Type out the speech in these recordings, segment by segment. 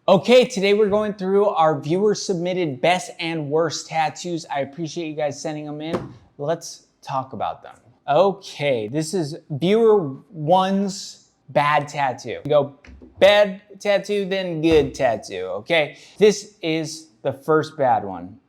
Okay, today we're going through our viewer submitted best and worst tattoos. I appreciate you guys sending them in. Let's talk about them. Okay, this is viewer one's bad tattoo. We go bad tattoo, then good tattoo, okay? This is the first bad one.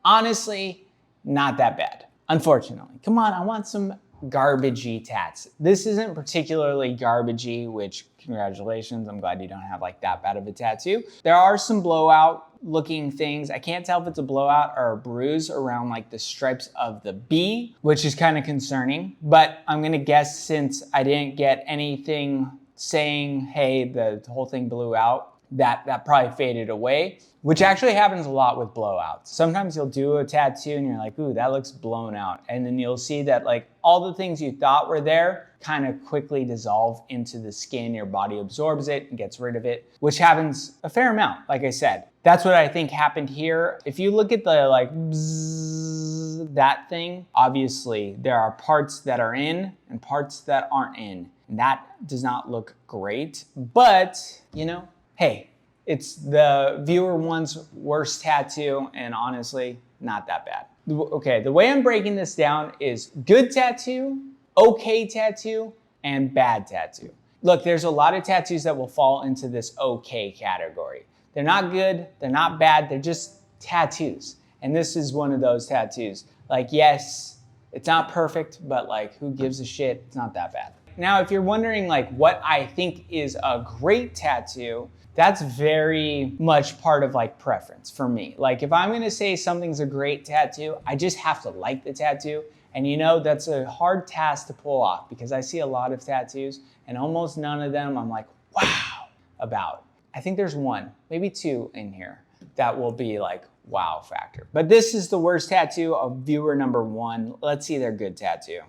Honestly, not that bad, unfortunately. Come on, I want some garbagey tats. This isn't particularly garbagey, which congratulations, I'm glad you don't have like that bad of a tattoo. There are some blowout looking things. I can't tell if it's a blowout or a bruise around like the stripes of the B, which is kind of concerning, but I'm gonna guess since I didn't get anything saying, hey, the whole thing blew out, that probably faded away, which actually happens a lot with blowouts. Sometimes you'll do a tattoo and you're like, ooh, that looks blown out. And then you'll see that like all the things you thought were there kind of quickly dissolve into the skin. Your body absorbs it and gets rid of it, which happens a fair amount, like I said. That's what I think happened here. If you look at the like bzzz, that thing, obviously there are parts that are in and parts that aren't in. And that does not look great, but you know, hey, it's the viewer one's worst tattoo, and honestly, not that bad. Okay, the way I'm breaking this down is good tattoo, okay tattoo, and bad tattoo. Look, there's a lot of tattoos that will fall into this okay category. They're not good, they're not bad, they're just tattoos. And this is one of those tattoos. Like, yes, it's not perfect, but like, who gives a shit? It's not that bad. Now, if you're wondering like what I think is a great tattoo, that's very much part of like preference for me. Like if I'm gonna say something's a great tattoo, I just have to like the tattoo. And you know, that's a hard task to pull off because I see a lot of tattoos and almost none of them I'm like, wow, about. I think there's one, maybe two in here that will be like wow factor. But this is the worst tattoo of viewer number one. Let's see their good tattoo.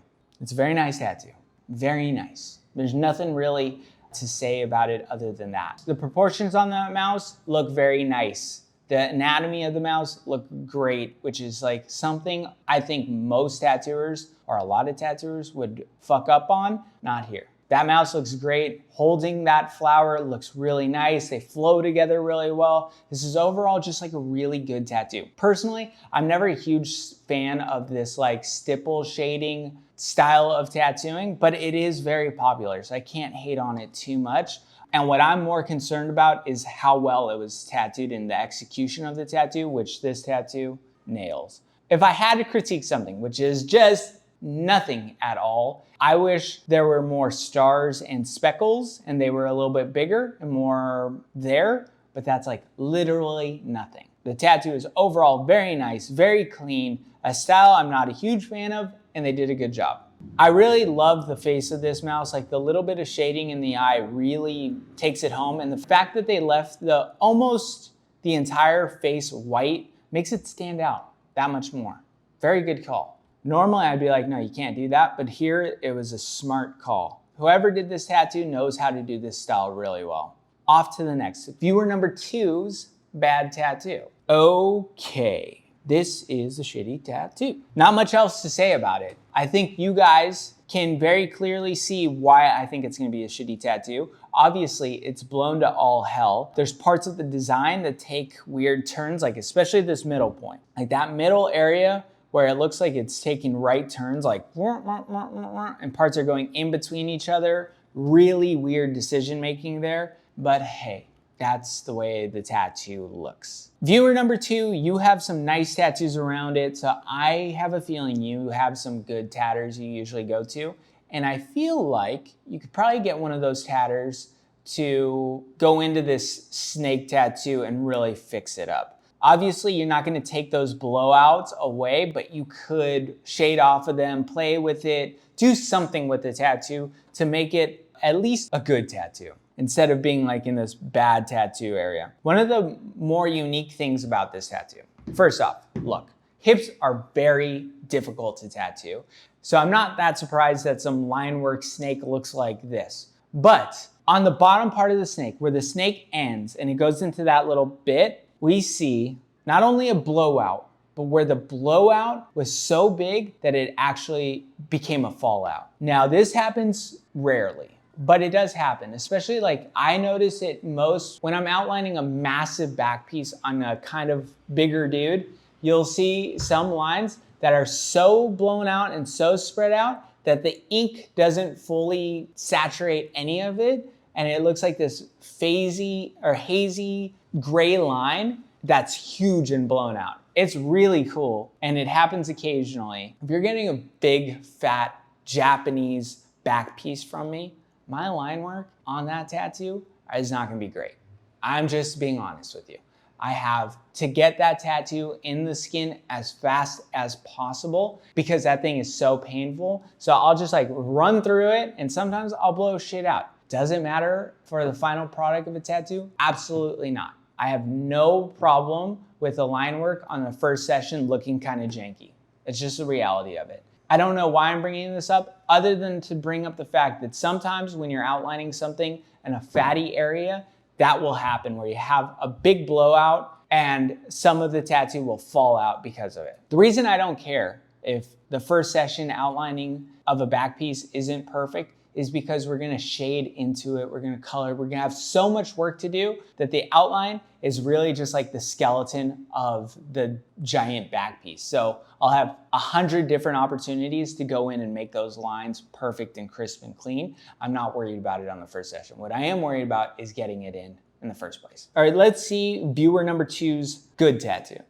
It's a very nice tattoo, very nice. There's nothing really to say about it other than that. The proportions on that mouse look very nice. The anatomy of the mouse look great, which is like something I think most tattooers or a lot of tattooers would fuck up on, not here. That mouse looks great. Holding that flower looks really nice. They flow together really well. This is overall just like a really good tattoo. Personally, I'm never a huge fan of this like stipple shading style of tattooing, but it is very popular, so I can't hate on it too much. And what I'm more concerned about is how well it was tattooed in the execution of the tattoo, which this tattoo nails. If I had to critique something, which is just nothing at all, I wish there were more stars and speckles and they were a little bit bigger and more there, but that's like literally nothing. The tattoo is overall very nice, very clean, a style I'm not a huge fan of, and they did a good job. I really love the face of this mouse. Like the little bit of shading in the eye really takes it home. And the fact that they left almost the entire face white makes it stand out that much more. Very good call. Normally I'd be like, no, you can't do that. But here it was a smart call. Whoever did this tattoo knows how to do this style really well. Off to the next. Viewer number two's bad tattoo. Okay. This is a shitty tattoo. Not much else to say about it. I think you guys can very clearly see why I think it's gonna be a shitty tattoo. Obviously, it's blown to all hell. There's parts of the design that take weird turns, like especially this middle point. Like that middle area where it looks like it's taking right turns, like, and parts are going in between each other. Really weird decision making there, but hey, that's the way the tattoo looks. Viewer number two, you have some nice tattoos around it, so I have a feeling you have some good tatters you usually go to, and I feel like you could probably get one of those tatters to go into this snake tattoo and really fix it up. Obviously, you're not gonna take those blowouts away, but you could shade off of them, play with it, do something with the tattoo to make it at least a good tattoo, instead of being like in this bad tattoo area. One of the more unique things about this tattoo, first off, look, hips are very difficult to tattoo. So I'm not that surprised that some line work snake looks like this. But on the bottom part of the snake, where the snake ends and it goes into that little bit, we see not only a blowout, but where the blowout was so big that it actually became a fallout. Now this happens rarely. but it does happen. Especially like I notice it most when I'm outlining a massive back piece on a kind of bigger dude. You'll see some lines that are so blown out and so spread out that the ink doesn't fully saturate any of it. And it looks like this phasey or hazy gray line that's huge and blown out. It's really cool, and it happens occasionally. If you're getting a big, fat Japanese back piece from me, my line work on that tattoo is not gonna be great. I'm just being honest with you. I have to get that tattoo in the skin as fast as possible because that thing is so painful. So I'll just like run through it, and sometimes I'll blow shit out. Does it matter for the final product of a tattoo? Absolutely not. I have no problem with the line work on the first session looking kind of janky. It's just the reality of it. I don't know why I'm bringing this up other than to bring up the fact that sometimes when you're outlining something in a fatty area, that will happen where you have a big blowout and some of the tattoo will fall out because of it. The reason I don't care if the first session outlining of a back piece isn't perfect is because we're gonna shade into it, we're gonna color, we're gonna have so much work to do that the outline is really just like the skeleton of the giant back piece. So I'll have 100 different opportunities to go in and make those lines perfect and crisp and clean. I'm not worried about it on the first session. What I am worried about is getting it in the first place. All right, let's see viewer number 2's good tattoo.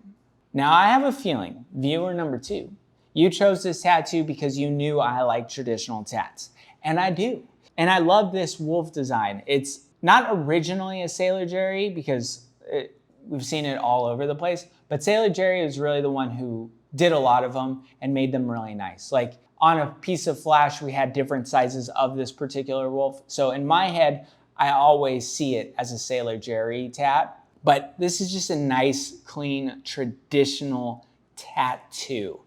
Now I have a feeling, viewer number 2, you chose this tattoo because you knew I like traditional tats. And I do. And I love this wolf design. It's not originally a Sailor Jerry because we've seen it all over the place, but Sailor Jerry is really the one who did a lot of them and made them really nice. Like on a piece of flash, we had different sizes of this particular wolf. So in my head, I always see it as a Sailor Jerry tat, but this is just a nice, clean, traditional tattoo.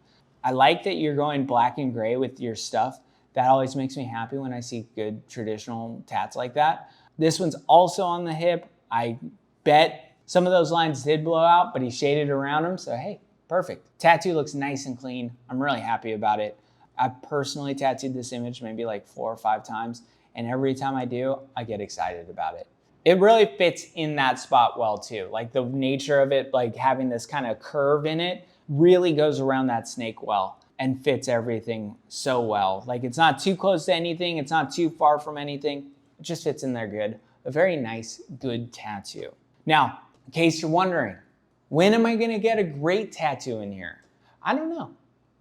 I like that you're going black and gray with your stuff. That always makes me happy when I see good traditional tats like that. This one's also on the hip. I bet some of those lines did blow out, but he shaded around them. So hey, perfect. Tattoo looks nice and clean. I'm really happy about it. I've personally tattooed this image maybe like 4 or 5 times. And every time I do, I get excited about it. It really fits in that spot well too. Like the nature of it, like having this kind of curve in it really goes around that snake well and fits everything so well. Like it's not too close to anything, it's not too far from anything, it just fits in there good. A very nice, good tattoo. Now, in case you're wondering, when am I gonna get a great tattoo in here? I don't know,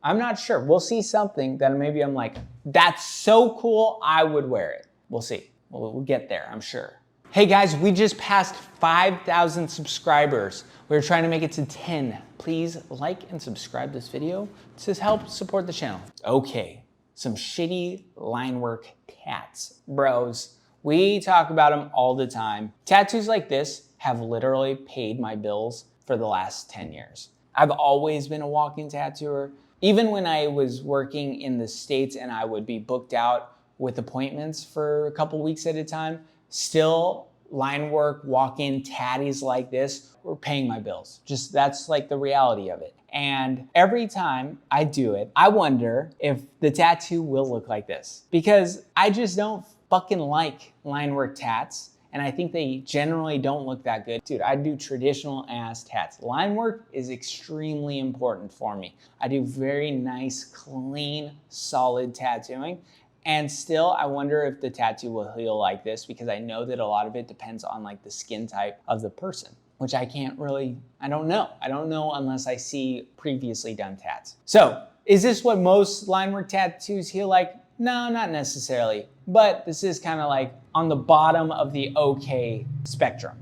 I'm not sure. We'll see something that maybe I'm like, that's so cool, I would wear it. We'll see, we'll get there, I'm sure. Hey guys, we just passed 5,000 subscribers. We're trying to make it to 10. Please like and subscribe this video to help support the channel. Okay, some shitty line work tats. Bros, we talk about them all the time. Tattoos like this have literally paid my bills for the last 10 years. I've always been a walk-in tattooer. Even when I was working in the States and I would be booked out with appointments for a couple weeks at a time, still line work, walk-in tatties like this were paying my bills. Just that's like the reality of it. And every time I do it, I wonder if the tattoo will look like this because I just don't fucking like line work tats. And I think they generally don't look that good. Dude, I do traditional ass tats. Line work is extremely important for me. I do very nice, clean, solid tattooing. And still, I wonder if the tattoo will heal like this because I know that a lot of it depends on like the skin type of the person, which I can't really, I don't know. I don't know unless I see previously done tats. So is this what most line work tattoos heal like? No, not necessarily, but this is kind of like on the bottom of the okay spectrum.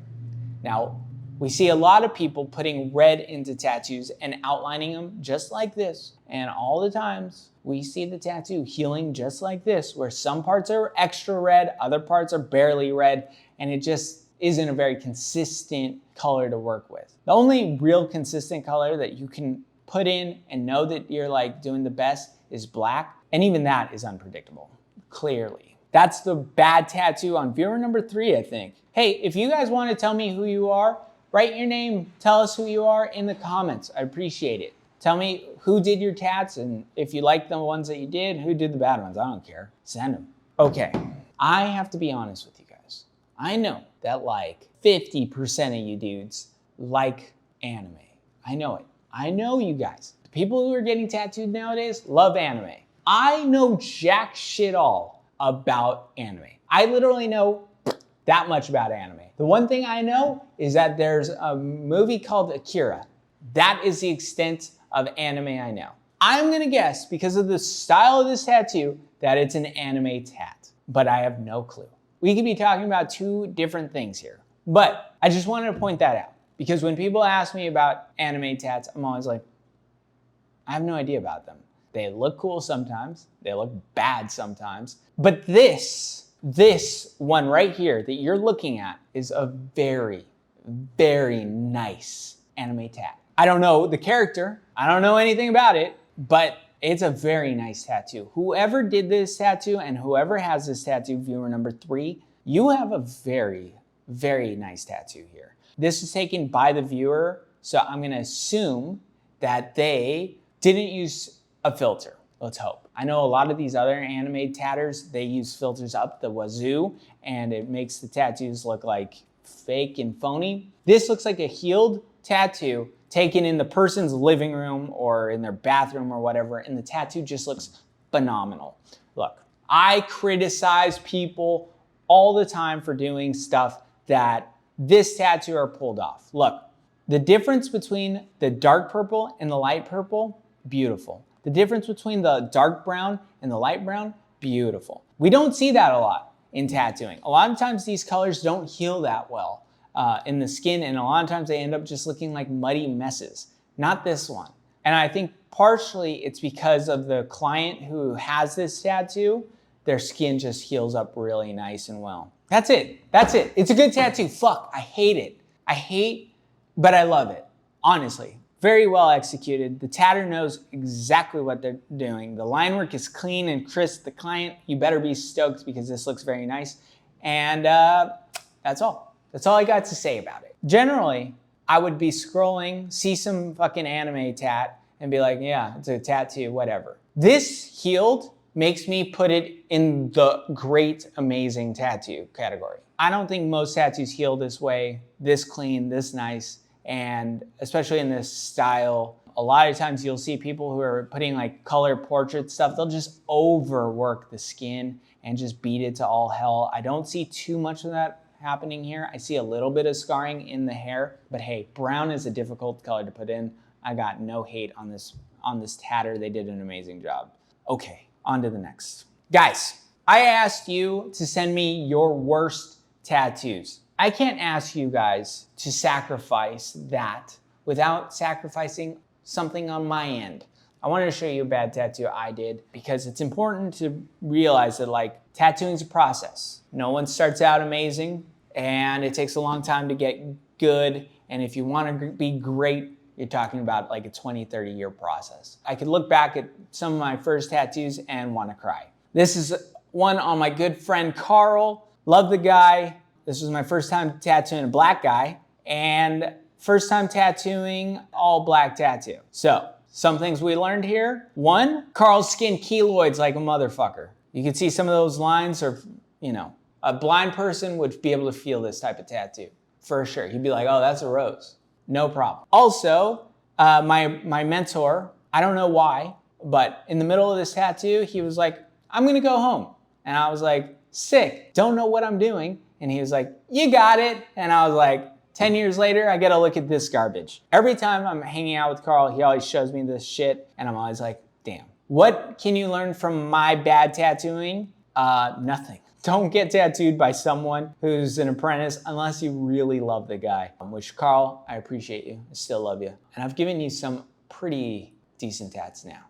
Now, we see a lot of people putting red into tattoos and outlining them just like this. And all the times we see the tattoo healing just like this, where some parts are extra red, other parts are barely red, and it just isn't a very consistent color to work with. The only real consistent color that you can put in and know that you're like doing the best is black. And even that is unpredictable, clearly. That's the bad tattoo on viewer number 3, I think. Hey, if you guys want to tell me who you are, write your name, tell us who you are in the comments. I appreciate it. Tell me who did your tats, and if you like the ones that you did, who did the bad ones. I don't care. Send them. Okay, I have to be honest with you guys. I know that like 50% of you dudes like anime. I know it. I know you guys. The people who are getting tattooed nowadays love anime. I know jack shit all about anime. I literally know that much about anime. The one thing I know is that there's a movie called Akira. That is the extent of anime I know. I'm gonna guess, because of the style of this tattoo, that it's an anime tat, but I have no clue. We could be talking about two different things here, but I just wanted to point that out, because when people ask me about anime tats, I'm always like, I have no idea about them. They look cool sometimes, they look bad sometimes, but this one right here that you're looking at is a very, very nice anime tat. I don't know the character, I don't know anything about it, but it's a very nice tattoo. Whoever did this tattoo and whoever has this tattoo, viewer number 3, you have a very, very nice tattoo here. This is taken by the viewer, so I'm gonna assume that they didn't use a filter. Let's hope. I know a lot of these other anime tatters, they use filters up the wazoo, and it makes the tattoos look like fake and phony. This looks like a healed tattoo taken in the person's living room or in their bathroom or whatever, and the tattoo just looks phenomenal. Look, I criticize people all the time for doing stuff that this tattooer pulled off. Look, the difference between the dark purple and the light purple, beautiful. The difference between the dark brown and the light brown, beautiful. We don't see that a lot in tattooing. A lot of times these colors don't heal that well in the skin, and a lot of times they end up just looking like muddy messes. Not this one. And I think partially it's because of the client who has this tattoo, their skin just heals up really nice and well. That's it. That's it. It's a good tattoo. Fuck, I hate it. But I love it. Honestly, very well executed. The tatter knows exactly what they're doing. The line work is clean and crisp. The client, you better be stoked because this looks very nice. And that's all. That's all I got to say about it. Generally, I would be scrolling, see some fucking anime tat, and be like, yeah, it's a tattoo, whatever. This healed makes me put it in the great, amazing tattoo category. I don't think most tattoos heal this way, this clean, this nice, and especially in this style. A lot of times you'll see people who are putting like color portrait stuff, they'll just overwork the skin and just beat it to all hell. I don't see too much of that happening here. I see a little bit of scarring in the hair, but hey, brown is a difficult color to put in. I got no hate on this tatter. They did an amazing job. Okay, on to the next. Guys, I asked you to send me your worst tattoos. I can't ask you guys to sacrifice that without sacrificing something on my end. I wanted to show you a bad tattoo I did because it's important to realize that like tattooing is a process. No one starts out amazing and it takes a long time to get good. And if you want to be great, you're talking about like a 20, 30 year process. I could look back at some of my first tattoos and want to cry. This is one on my good friend Carl. Love the guy. This was my first time tattooing a black guy and first time tattooing all black tattoo. So some things we learned here. 1, Carl's skin keloids like a motherfucker. You can see some of those lines are, you know, a blind person would be able to feel this type of tattoo for sure. He'd be like, oh, that's a rose. No problem. Also, my mentor, I don't know why, but in the middle of this tattoo, he was like, I'm gonna go home. And I was like, sick, don't know what I'm doing. And he was like, you got it. And I was like, 10 years later, I gotta look at this garbage. Every time I'm hanging out with Carl, he always shows me this shit, and I'm always like, damn. What can you learn from my bad tattooing? Nothing. Don't get tattooed by someone who's an apprentice unless you really love the guy. Which, Carl, I appreciate you. I still love you. And I've given you some pretty decent tats now.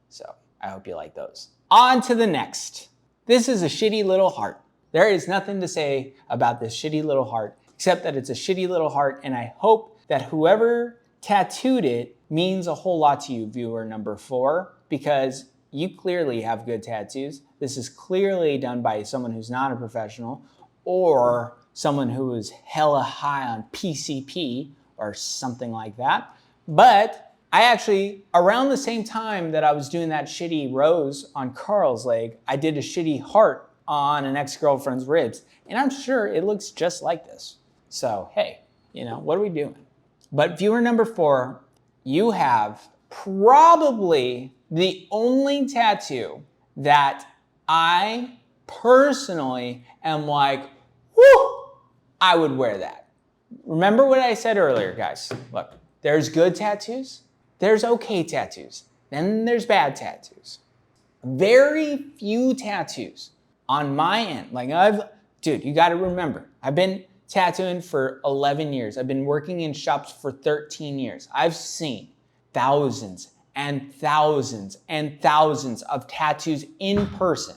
So I hope you like those. On to the next. This is a shitty little heart. There is nothing to say about this shitty little heart, except that it's a shitty little heart, and I hope that whoever tattooed it means a whole lot to you, viewer number 4, because you clearly have good tattoos. This is clearly done by someone who's not a professional or someone who is hella high on PCP or something like that. But I actually, around the same time that I was doing that shitty rose on Carl's leg, I did a shitty heart on an ex-girlfriend's ribs, and I'm sure it looks just like this. So, hey, what are we doing? But viewer number 4, you have probably the only tattoo that I personally am like, whoo, I would wear that. Remember what I said earlier, guys. Look, there's good tattoos, there's okay tattoos, then there's bad tattoos. Very few tattoos on my end. Dude, you gotta remember, I've been tattooing for 11 years. I've been working in shops for 13 years. I've seen thousands and thousands and thousands of tattoos in person.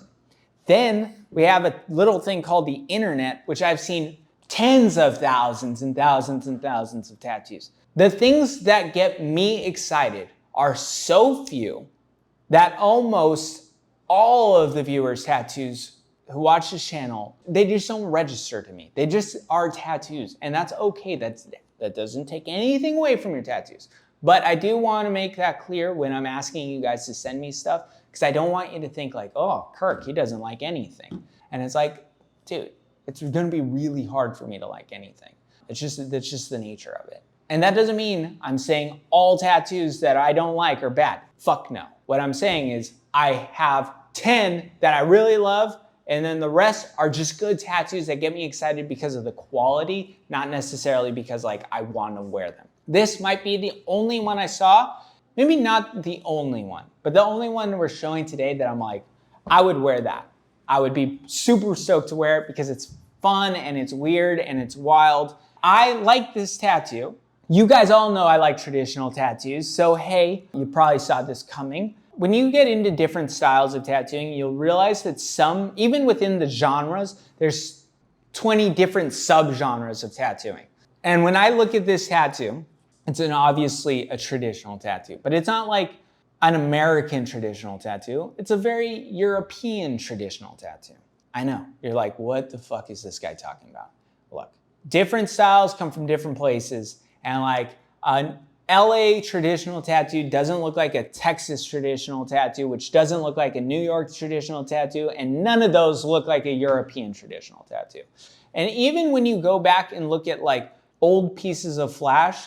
Then we have a little thing called the internet, which I've seen tens of thousands and thousands and thousands of tattoos. The things that get me excited are so few that almost all of the viewers' tattoos who watch this channel, they just don't register to me. They just are tattoos, and that's okay. That doesn't take anything away from your tattoos. But I do want to make that clear when I'm asking you guys to send me stuff, because I don't want you to think like, oh, Kirk, he doesn't like anything. And it's like, dude, it's going to be really hard for me to like anything. That's just the nature of it. And that doesn't mean I'm saying all tattoos that I don't like are bad. Fuck no. What I'm saying is I have 10 that I really love, and then the rest are just good tattoos that get me excited because of the quality, not necessarily because I want to wear them. This might be the only one I saw, maybe not the only one, but the only one we're showing today that I'm like, I would wear that. I would be super stoked to wear it because it's fun and it's weird and it's wild. I like this tattoo. You guys all know I like traditional tattoos, so hey, you probably saw this coming. When you get into different styles of tattooing, you'll realize that even within the genres, there's 20 different subgenres of tattooing. And when I look at this tattoo, it's obviously a traditional tattoo, but it's not like an American traditional tattoo. It's a very European traditional tattoo. I know, you're like, what the fuck is this guy talking about? Look, different styles come from different places, and an LA traditional tattoo doesn't look like a Texas traditional tattoo, which doesn't look like a New York traditional tattoo, and none of those look like a European traditional tattoo. And even when you go back and look at old pieces of Flash,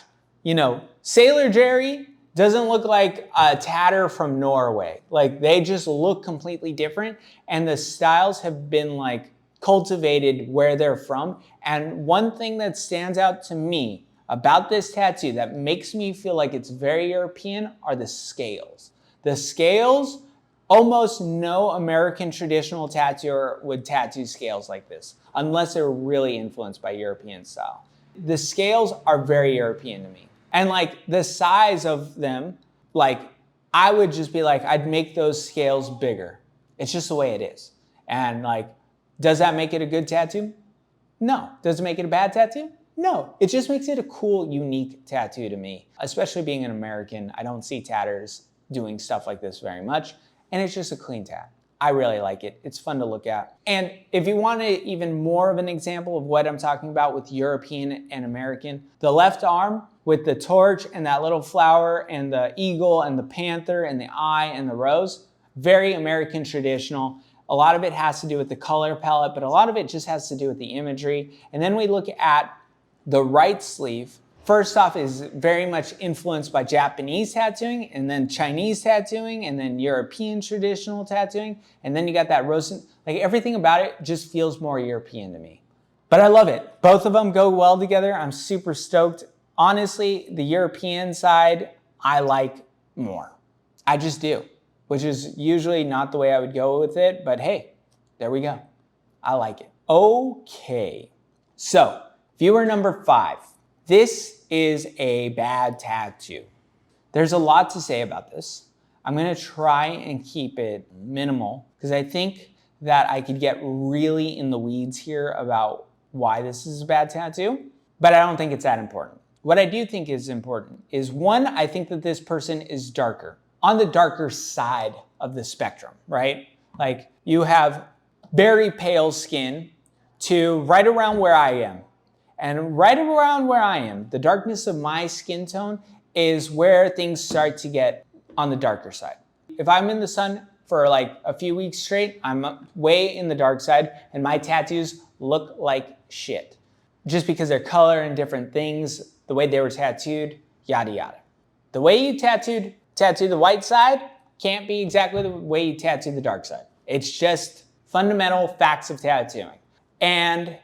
Sailor Jerry doesn't look like a tatter from Norway. They just look completely different, and the styles have been cultivated where they're from. And one thing that stands out to me about this tattoo that makes me feel like it's very European are the scales. The scales, almost no American traditional tattooer would tattoo scales like this, unless they're really influenced by European style. The scales are very European to me. And the size of them, I would just be I'd make those scales bigger. It's just the way it is. And does that make it a good tattoo? No. Does it make it a bad tattoo? No, it just makes it a cool, unique tattoo to me. Especially being an American, I don't see tatters doing stuff like this very much, and it's just a clean tat. I really like it. It's fun to look at. And if you want even more of an example of what I'm talking about with European and American, the left arm with the torch and that little flower and the eagle and the panther and the eye and the rose, very American traditional. A lot of it has to do with the color palette, but a lot of it just has to do with the imagery. And then we look at the right sleeve. First off, is very much influenced by Japanese tattooing, and then Chinese tattooing, and then European traditional tattooing. And then you got that rose. Everything about it just feels more European to me. But I love it. Both of them go well together. I'm super stoked. Honestly, the European side, I like more. I just do, which is usually not the way I would go with it, but hey, there we go. I like it. Okay, so viewer number 5. This is a bad tattoo. There's a lot to say about this. I'm gonna try and keep it minimal because I think that I could get really in the weeds here about why this is a bad tattoo, but I don't think it's that important. What I do think is important is, one, I think that this person is darker, on the darker side of the spectrum, right? You have very pale skin to right around where I am. And right around where I am, the darkness of my skin tone is where things start to get on the darker side. If I'm in the sun, for like a few weeks straight. I'm way in the dark side and my tattoos look like shit. Just because they're color and different things, the way they were tattooed, yada yada. The way you tattoo the white side can't be exactly the way you tattoo the dark side. It's just fundamental facts of tattooing. And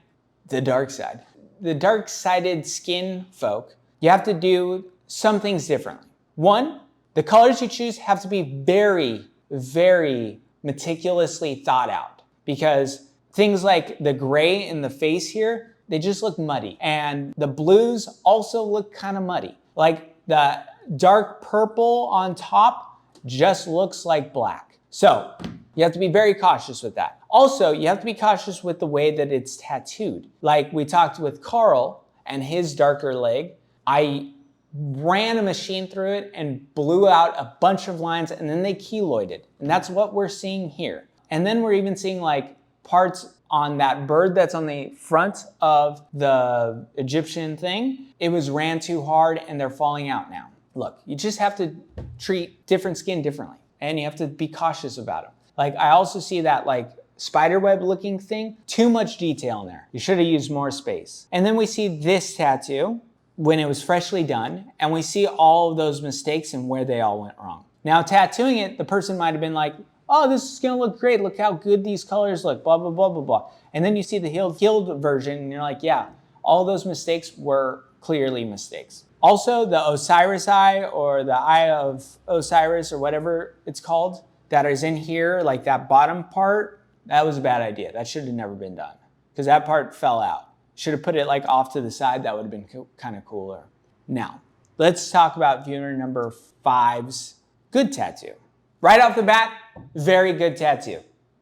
the dark side. The dark-sided skin folk, you have to do some things differently. One, the colors you choose have to be very, very meticulously thought out, because things like the gray in the face here, they just look muddy. And the blues also look kind of muddy. Like the dark purple on top just looks like black. So you have to be very cautious with that. Also, you have to be cautious with the way that it's tattooed. Like we talked with Carl and his darker leg, I ran a machine through it and blew out a bunch of lines and then they keloided. And that's what we're seeing here. And then we're even seeing like parts on that bird that's on the front of the Egyptian thing. It was ran too hard and they're falling out now. Look, you just have to treat different skin differently and you have to be cautious about them. Like I also see that like spiderweb looking thing, too much detail in there. You should have used more space. And then we see this tattoo when it was freshly done, and we see all of those mistakes and where they all went wrong. Now tattooing it, the person might have been like, oh, this is gonna look great. Look how good these colors look, blah, blah, blah, blah, blah. And then you see the healed version and you're like, yeah, all those mistakes were clearly mistakes. Also, the Osiris eye or the eye of Osiris or whatever it's called that is in here, like that bottom part, that was a bad idea. That should have never been done because that part fell out. Should have put it like off to the side. That would have been kind of cooler. Now, let's talk about viewer number 5's good tattoo. Right off the bat, very good tattoo.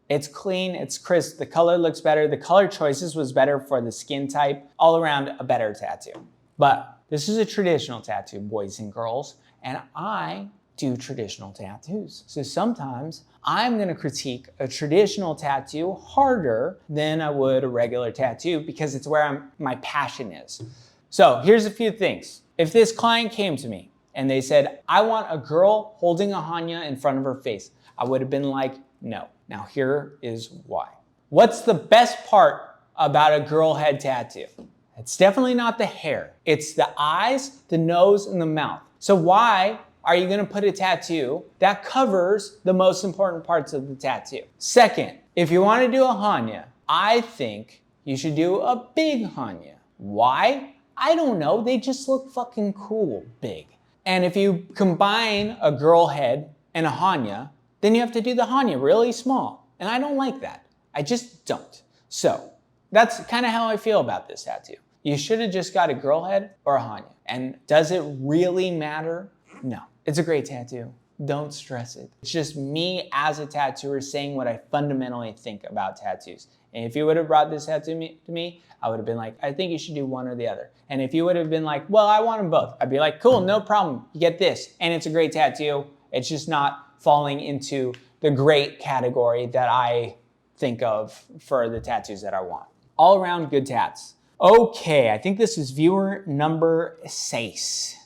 It's clean, it's crisp, the color looks better, the color choices was better for the skin type, all around a better tattoo. But this is a traditional tattoo, boys and girls, and I do traditional tattoos. So sometimes I'm gonna critique a traditional tattoo harder than I would a regular tattoo because it's where my passion is. So here's a few things. If this client came to me and they said, I want a girl holding a Hanya in front of her face, I would have been like, no. Now here is why. What's the best part about a girl head tattoo? It's definitely not the hair. It's the eyes, the nose, and the mouth. So why are you gonna put a tattoo that covers the most important parts of the tattoo? Second, if you wanna do a Hanya, I think you should do a big Hanya. Why? I don't know, they just look fucking cool, big. And if you combine a girl head and a Hanya, then you have to do the Hanya really small. And I don't like that. I just don't. So that's kind of how I feel about this tattoo. You should have just got a girl head or a Hanya. And does it really matter? No. It's a great tattoo. Don't stress it. It's just me as a tattooer saying what I fundamentally think about tattoos. And if you would have brought this tattoo to me, I would have been like, I think you should do one or the other. And if you would have been like, well, I want them both, I'd be like, cool, no problem. You get this. And it's a great tattoo. It's just not falling into the great category that I think of for the tattoos that I want. All around good tats. Okay, I think this is viewer number 6.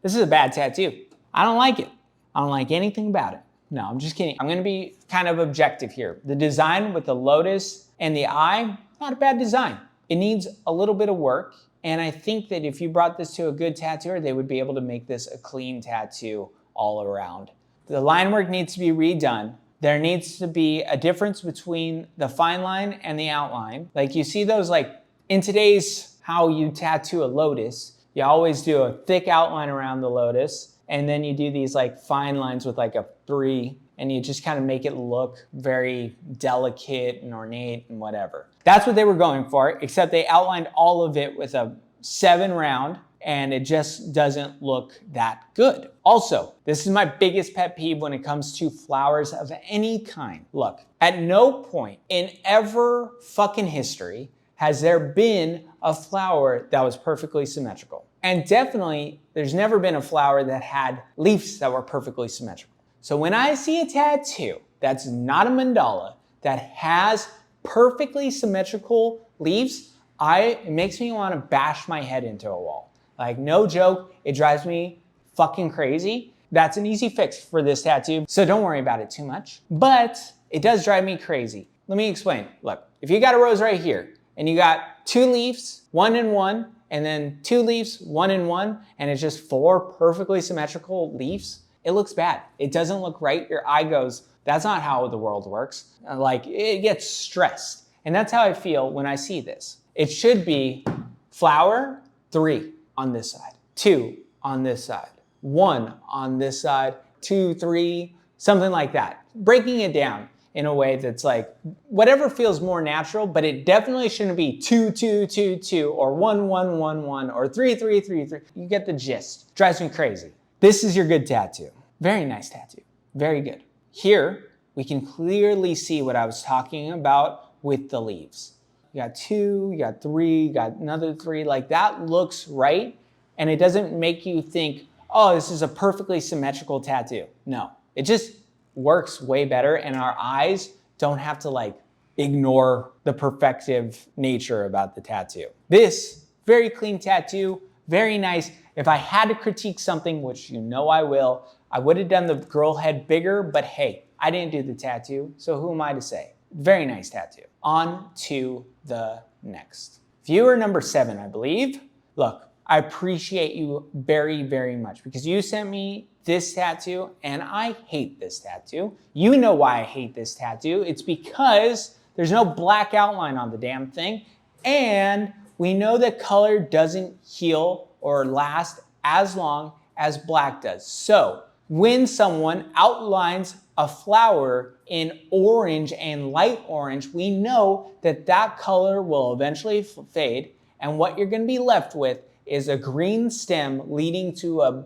This is a bad tattoo. I don't like it. I don't like anything about it. No, I'm just kidding. I'm gonna be kind of objective here. The design with the lotus and the eye, not a bad design. It needs a little bit of work. And I think that if you brought this to a good tattooer, they would be able to make this a clean tattoo all around. The line work needs to be redone. There needs to be a difference between the fine line and the outline. Like you see those like in today's how you tattoo a lotus, you always do a thick outline around the lotus and then you do these like fine lines with like a 3 and you just kind of make it look very delicate and ornate and whatever. That's what they were going for, except they outlined all of it with a 7 round and it just doesn't look that good. Also, this is my biggest pet peeve when it comes to flowers of any kind. Look, at no point in ever fucking history has there been a flower that was perfectly symmetrical. And definitely, there's never been a flower that had leaves that were perfectly symmetrical. So when I see a tattoo that's not a mandala, that has perfectly symmetrical leaves, it makes me want to bash my head into a wall. Like, no joke, it drives me fucking crazy. That's an easy fix for this tattoo, so don't worry about it too much. But it does drive me crazy. Let me explain. Look, if you got a rose right here, and you got 2 leaves, 1 and 1, and then 2 leaves, 1 and 1, and it's just 4 perfectly symmetrical leaves, it looks bad. It doesn't look right. Your eye goes, that's not how the world works. Like, it gets stressed. And that's how I feel when I see this. It should be flower, 3 on this side, 2 on this side, 1 on this side, 2, 3, something like that. Breaking it down in a way that's like, whatever feels more natural, but it definitely shouldn't be 2, 2, 2, 2, or 1, 1, 1, 1, or 3, 3, 3, 3. You get the gist. Drives me crazy. This is your good tattoo. Very nice tattoo. Very good. Here, we can clearly see what I was talking about with the leaves. You got 2, you got 3, you got another 3. Like, that looks right, and it doesn't make you think, oh, this is a perfectly symmetrical tattoo. No, it just works way better, and our eyes don't have to like ignore the perfective nature about the tattoo. This, very clean tattoo, very nice. If I had to critique something, which you know I will, I would have done the girl head bigger, but hey, I didn't do the tattoo, so who am I to say? Very nice tattoo. On to the next. Viewer number 7, I believe. Look, I appreciate you very, very much because you sent me this tattoo and I hate this tattoo. You know why I hate this tattoo. It's because there's no black outline on the damn thing, and we know that color doesn't heal or last as long as black does. So when someone outlines a flower in orange and light orange, we know that that color will eventually fade, and what you're going to be left with is a green stem leading to a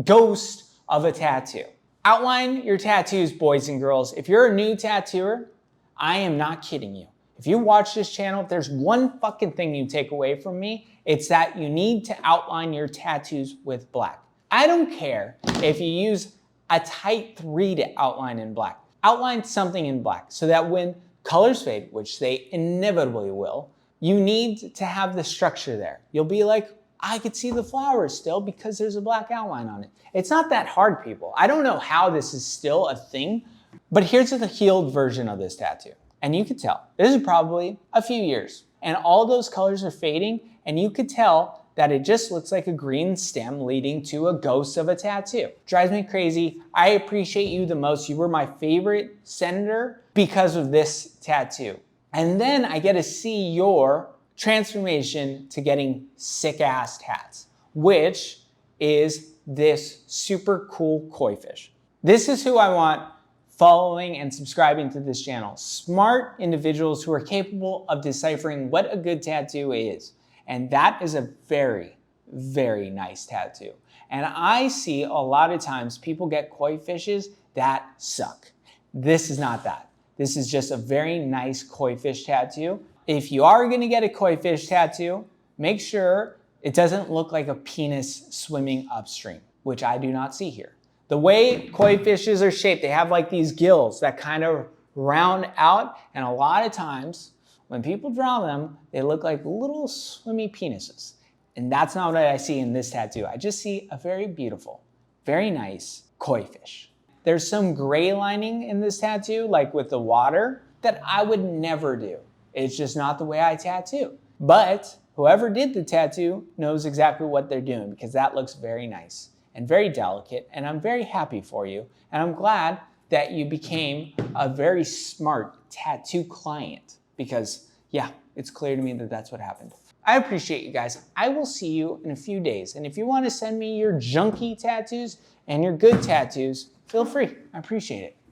ghost of a tattoo. Outline your tattoos, boys and girls. If you're a new tattooer, I am not kidding you. If you watch this channel, if there's one fucking thing you take away from me, it's that you need to outline your tattoos with black. I don't care if you use a tight 3 to outline in black. Outline something in black so that when colors fade, which they inevitably will, you need to have the structure there. You'll be like, I could see the flowers still because there's a black outline on it. It's not that hard, people. I don't know how this is still a thing, but here's the healed version of this tattoo. And you could tell, this is probably a few years, and all those colors are fading, and you could tell that it just looks like a green stem leading to a ghost of a tattoo. Drives me crazy. I appreciate you the most. You were my favorite senator because of this tattoo. And then I get to see your transformation to getting sick-ass tats, which is this super cool koi fish. This is who I want following and subscribing to this channel. Smart individuals who are capable of deciphering what a good tattoo is. And that is a very, very nice tattoo. And I see a lot of times people get koi fishes that suck. This is not that. This is just a very nice koi fish tattoo. If you are gonna get a koi fish tattoo, make sure it doesn't look like a penis swimming upstream, which I do not see here. The way koi fishes are shaped, they have like these gills that kind of round out, and a lot of times when people draw them, they look like little swimmy penises. And that's not what I see in this tattoo. I just see a very beautiful, very nice koi fish. There's some gray lining in this tattoo, like with the water, that I would never do. It's just not the way I tattoo. But whoever did the tattoo knows exactly what they're doing because that looks very nice and very delicate, and I'm very happy for you. And I'm glad that you became a very smart tattoo client because, yeah, it's clear to me that that's what happened. I appreciate you guys. I will see you in a few days. And if you want to send me your junky tattoos and your good tattoos, feel free. I appreciate it.